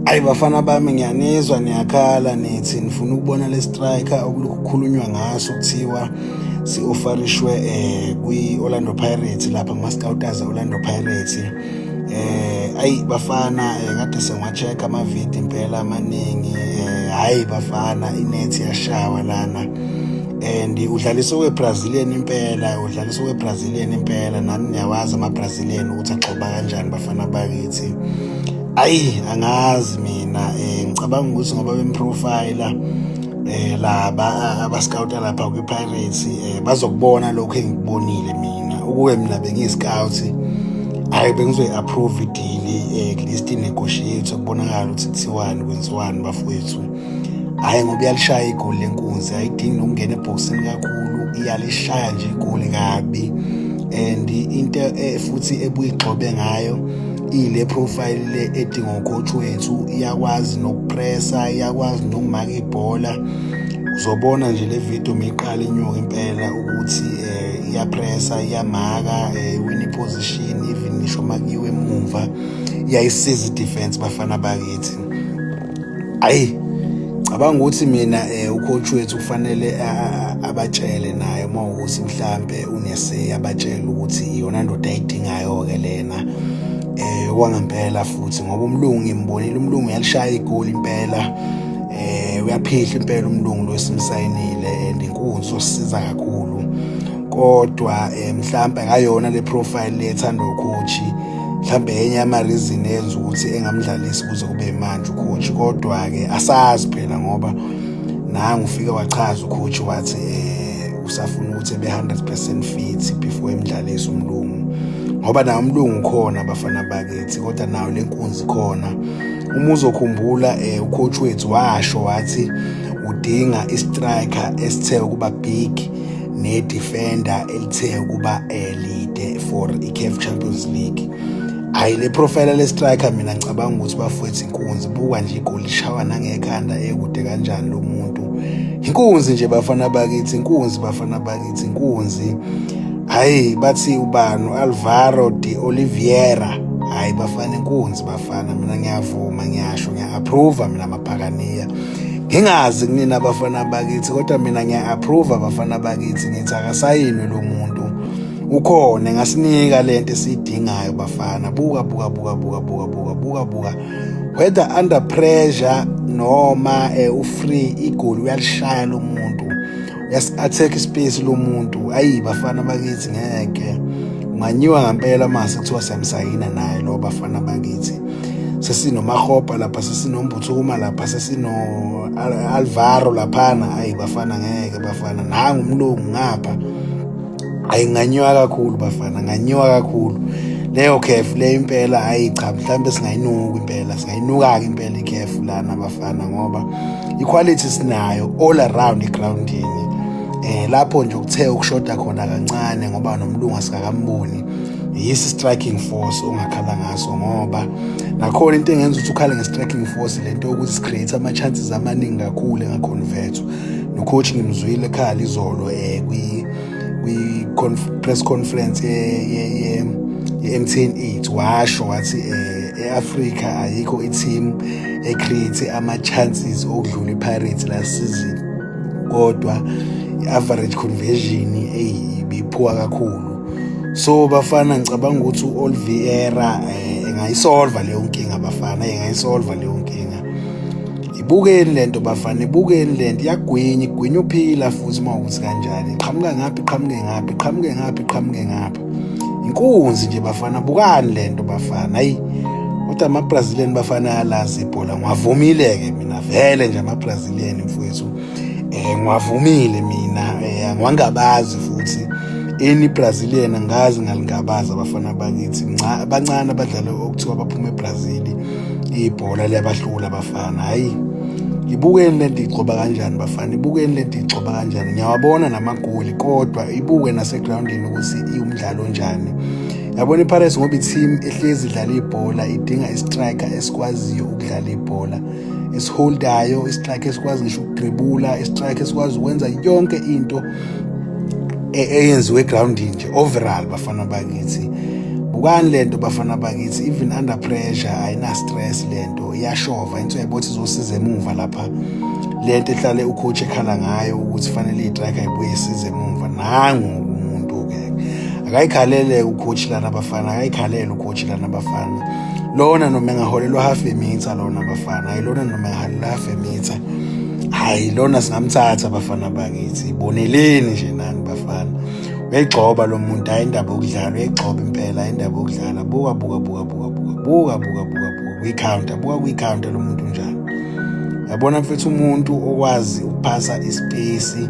Ayi bafana bami ngiyanizwa niyakhala nithi nifuna ukubona le striker okukhulunywa ngaso kuthiwa si-ofarishwe kwi-Orlando Pirates lapha kuma-scouters Orlando Pirates. Ayi bafana kade sengiwa-check amavidiyo impela amaningi. Hayi bafana inethi yashawa lana and udlaliso we-Brazilian impela nani niyawazi ama-Brazilian ukuthi agxoba kanjani bafana bakithi. Ayi angazi mina ngicabanga ukuthi ngoba bemprofiler laba abascouta lapha kwi-Pirates bazokubona lokho engikubonile mina ukuwe mina bengiyi-scout. Hayi bengizoyi-approve i-deal at least i-negotiate kubonakala ukuthi kuthiwani kwenziwani bafowethu. Hayi ngoba iyalishaya igoli lenkunzi, ayidingi nokungena ebhokisini kakhulu, iyalishaya nje igoli kabi. And into futhi ebuye igxobe ngayo ile profile le edinga ucoach wethu, iyakwazi nokupressa, iyakwazi nokumaka ibhola. Uzobona nje le video meyiqala inyuka impela ukuthi iyapressa, iyamaka, win position, even ngisho makiwe emuva iyayisiza i-defense bafana bakithi. Ayi cabanga ukuthi mina ucoach wethu kufanele abatshele naye uma ukuthi mhlambe unese abatshele ukuthi iyona ndoda ayidingayo-ke lena kwangempela futhi ngoba umlungu ngimbonile, umlungu uyalishaya igoli impela, uyaphihla impela umlungu lo esimsayinile and inkunzi osisiza kakhulu. Kodwa mhlambe ngayona le profile le ethandwa ucoach, mhlambe enye ama-reason enza ukuthi engamdlalisi kuze kube manje ucoach. Kodwa-ke asazi phela ngoba nangu ufike wachaza ucoach wathi usafuna ukuthi ebe 100% fit before emdlalisa umlungu, ngoba nawo umlungu khona bafana bakithi kodwa nawo lenkunzi khona. Uma uzokhumbula ucoach wethu washo wathi udinga istriker esithe ukuba big ne-defender elithe ukuba lead for i-CAF Champions League. Hayi le profile le striker mina ngicabanga ukuthi bafowethu inkunzi, buka nje igoli lishawa nangekhanda ekude kanjani lo muntu. Inkunzi nje bafana bakithi, inkunzi bafana bakithi, inkunzi. Hayi bathi ubani Alvaro de Oliveira, hayi bafana inkunzi bafana. Mina ngiyavuma, ngiyasho, ngiya-approve mina amaphakaniya. Ngingazi kunina bafana bakithi kodwa mina ngiya-approve abafana bakithi, ngithi akasayinwe lo muntu ukhona, ngasinika lento esiyidingayo bafana. Buka whether under pressure noma u-free, igoli uyalishaya lo muntu, uyasi-attack ispace lo muntu. Ayi bafana bakithi ngeke unganyiwa ngempela mase kuthiwa siyamsayina naye lo bafana bakithi. SesinoMahopa lapha, sesinoMbuthuma lapha, sesino-Alvaro laphana. Ayi bafana ngeke bafana, nangu umlungu ngapha. Ayi nganyiwa kakhulu bafana, nganyiwa kakhulu leyo CAF le impela. Ayi cha mhlambe singayinuka impela, singayinuka-ke impela i-CAF lana bafana ngoba i-quality sinayo all around egroundini. Lapho nje ukuthe ukushoda khona kancane ngoba nomlungu asikakamboni yisi striking force ongakhala ngaso, ngoba nakhona into engenza ukuthi ukhale nge-striking force lento ukuthi si-create ama-chances amaningi kakhulu engaconvert. No-coach ngimzwile ekhala izolo kwi-press conference ye-MTN8 washo wathi e-Afrika ayikho i-team e-create ama-chances okudlula i-Pirates last season, kodwa i-average conversion ibiphuwa kakhulu. So bafana ngicabanga ukuthi u-Oliveira engayisolva leyo nkinga bafana, engayisolva leyo nkinga. Ibukeni lento bafana, ibukeni lento, iyagwinya uphila futhi uma ukuthi kanjani. Iqhamuke ngaphi. Inkunzi nje bafana, bukani lento bafana. Hayi kodwa ama-Brazilian bafana ayalazi ibhola. Ngiwavumile-ke mina vele nje ama-Brazilian mfowethu, ngiwavumile mina, ngiwangabazi futhi any Brazilian angazi ngalingabaza abafana bakithi. Abancane abadlala okuthiwa baphume eBrazil ibhola liyabahlula bafana. Hayi ibukeni lento igcoba kanjani bafana, ibukeni lento igcoba kanjani. Ngiyawabona namagoli kodwa ibuke nasegroundini ukuthi iwumdlalo onjani. Yabona iPirates ngoba i-team ehlezi idlala ibhola idinga istriker esikwaziyo ukudlala ibhola, esiholdayo, istriker esikwazi ngisho ukudribula, istriker esikwazi ukwenza yonke into eyenziwe egroundini nje overall bafana bakithi. bukani lento bafana bakithi, even under pressure ayina stress lento, iyashova into yabothi izosiza emuva lapha. Lento ehlale ucoach ekhala ngayo ukuthi fanele itrack ayibuye isize emuva, nangu umuntu ke akayikhalele ucoach lana bafana, akayikhalele ucoach lana bafana. Lona noma engaholelwa half a meter lona bafana, ayilona noma engaholelwa half a meter, hayi lona singamthatha bafana bakithi. Boneleni nje nani bafana, uyayigcoba lo muntu, hayi indaba yokudlala, uyayigcoba impela indaba yokudlala. Buka kwi-counter, buka kwi-counter lo muntu njani. Yabona mfethu umuntu okwazi ukuphasa ispace,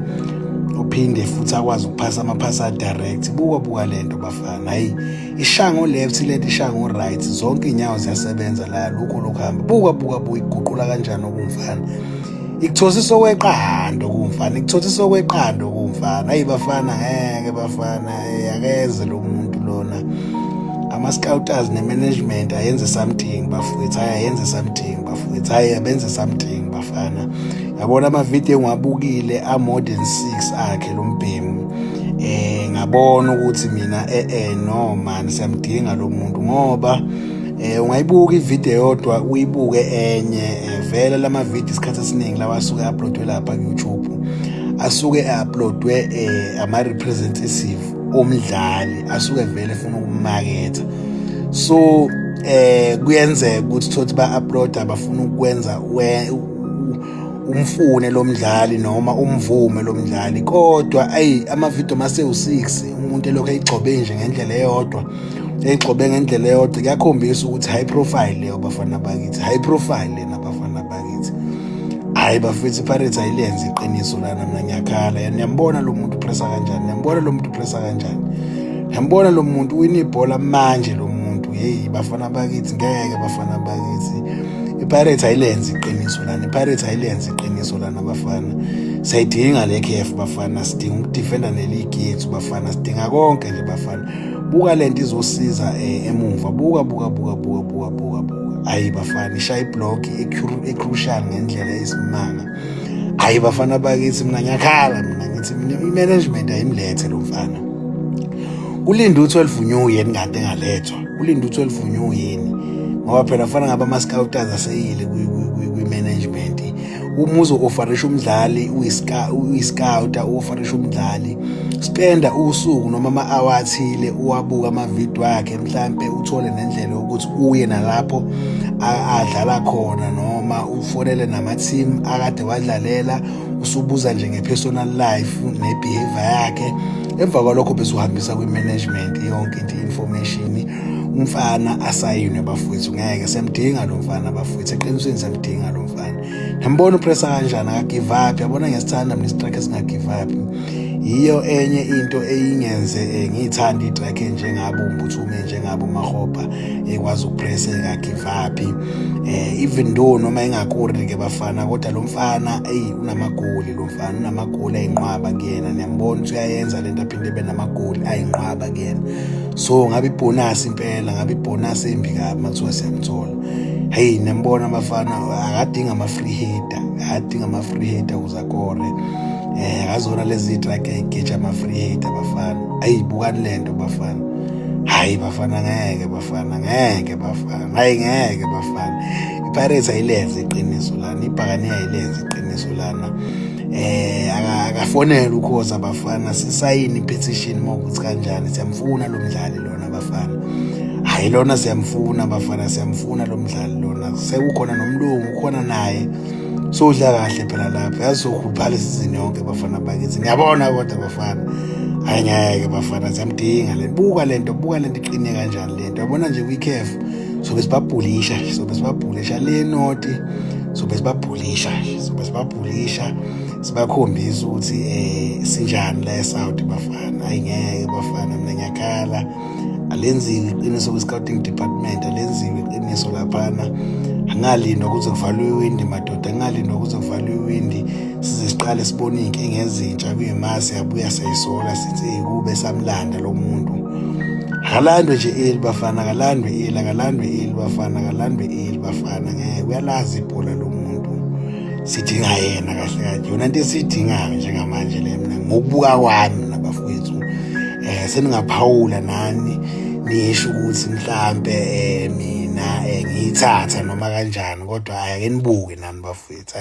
uphinde futhi akwazi ukuphasa amaphasa direct. Buka lento bafana, hayi ishango left lento ishango right, zonke inyawo ziyasebenza la, lokho lokuhamba. Buka iguqula kanjani okumfana, ikuthosiso kweqando kumfana, ikuthosiso kweqando kumfana. Hayi bafana ngeke bafana, akeze lo muntu lona. Ama-scouters ne-management ayenze something bafowethu, hayi ayenze something bafowethu, hayi abenze something bafana. Yabona ama-video engiwabukile a-more than 6 akhe lo mbhemu, ngabona ukuthi mina no man siyamdinga lo muntu, ngoba ungayibuka ivideo yodwa uyibuke enye, vele lama video isikhathi esiningi lawa asuke uploadwe lapha ku YouTube, asuke uploadwe ama-representative omdlali, asuke vele efuna ukumaketha. So kuyenzeka ukuthi thothi ba-uploada bafuna ukwenza umfune lo mdlali noma umvume lo mdlali, kodwa ama-video mase-6 umuntu elokhu eyigcobe nje ngendlela eyodwa, eyigcobe ngendlela eyodwa, kuyakhombisa ukuthi high profile leyo bafana bakithi, high profile lena bafana bakithi. Hayi bafethu iPirates ayilenzi iqiniso lana, mina ngiyakhala. Niyambona lo muntu upressa kanjani, niyambona lo muntu upressa kanjani, niyambona lo muntu wina ibhola manje lo muntu. Hey bafana bakithi, ngeke bafana bakithi, iPirates ayilenzi iqiniso lana, iPirates ayilenzi iqiniso lana bafana. Sayidinga le KF bafana, sidinga ukudefenda neleague yethu bafana, sidinga konke nje bafana. Buka lento izosiza emuva, buka. Hayi bafana, ishaya iblock e-crucial ngendlela esimanga. Hayi bafana bakithi, mina ngiyakhala, mina ngithi i-management ayimlethe lo mfana. Ulinde u-12 new yeni kanti engalethwa, ulinde u-12 new yeni, ngoba phela fana ngaba ama-scouters aseyile kwi-management. Uma uzo-offerisha umdlali uyi-scouter, u-offerisha umdlali, spenda usuku noma ama-hour athile uwabuka ama-video wakhe, mhlampe uthole nendlela yokuthi uye nalapho adlala khona, noma ufonele nama-team akade wadlalela, usubuza nje nge-personal life ne-behavior yakhe. Emva kwalokho bese uhambisa kwi-management yonke into i-information, umfana asayinwe bafowethu. Ngeke siyamdinga lo mfana bafowethu, eqinisweni siyamdinga lo mfana. Yambona upressa kanjani, akagive up. Yabona ngiyasithanda mina istrike esingagive up. Yiyo enye into eyingenze ngiyithanda itrack njengabo uMbuthume, njengabo uMahopa, ekwazi ukupressa engagive up. Even though noma engakuri ke bafana, kodwa lo mfana unamagoli, lo mfana unamagoli ayinqwaba kuyena. Niyambona ukuthi uyayenza lento aphinde ebe namagoli ayinqwaba kuyena. So ngabe ibonus impela, ngabe ibonus embi kabi makuthiwa siyamthola. Hey niyambona bafana, akadinga ama-free hitter, akadinga ama-free hitter uzakore. Akazona lezi track egeja ama-free hitter bafana. Hayi bukani lento bafana, hayi bafana ngeke bafana, ngeke bafana, hayi ngeke bafana. iPirates ayilenzi iqiniso lana, iBhakane ayilenzi iqiniso lana. Akafonela ukhoza bafana, sisayini i-petition mawukuthi kanjani, siyamfuna lo mdlali lona bafana. Hayi lona siyamfuna bafana, siyamfuna lo mdlali lona. Sekukhona nomlungu ukhona naye, sodla kahle phela lapha, yazokhuphala isizini yonke bafana bakithi. Ngiyabona kodwa bafana, hayi ngeke bafana, siyamdinga le. Buka lento iqine kanjani lento. Yabona nje kwi-CAF sobe sibabhulisha le noti, sobe sibabhulisha, sibakhombisa ukuthi sinjani la eSouth bafana. Hayi ngeke bafana, mina ngiyakhala. Alenziwe iqiniso kwi-scouting department, alenziwe iqiniso laphana. Angalindwa ukuthi kuvalwe iwindi madoda, angalindwa ukuthi kuvalwe iwindi size siqale sibone inkinga ezintsha kuyimasi yabuya sayisola sithi kube samlanda lo muntu. Akalandwe nje eli bafana, akalandwe eli bafana, ngeke uyalazi ibhola lo muntu. Sidinga yena kahle kahle, yona into esiyidingayo njengamanje le mina ngokubuka kwami nabafowethu. Seningaphawula nani nisho ukuthi mhlampe mina ngiyithatha noma kanjani, kodwa ake nibuke nani bafowethu.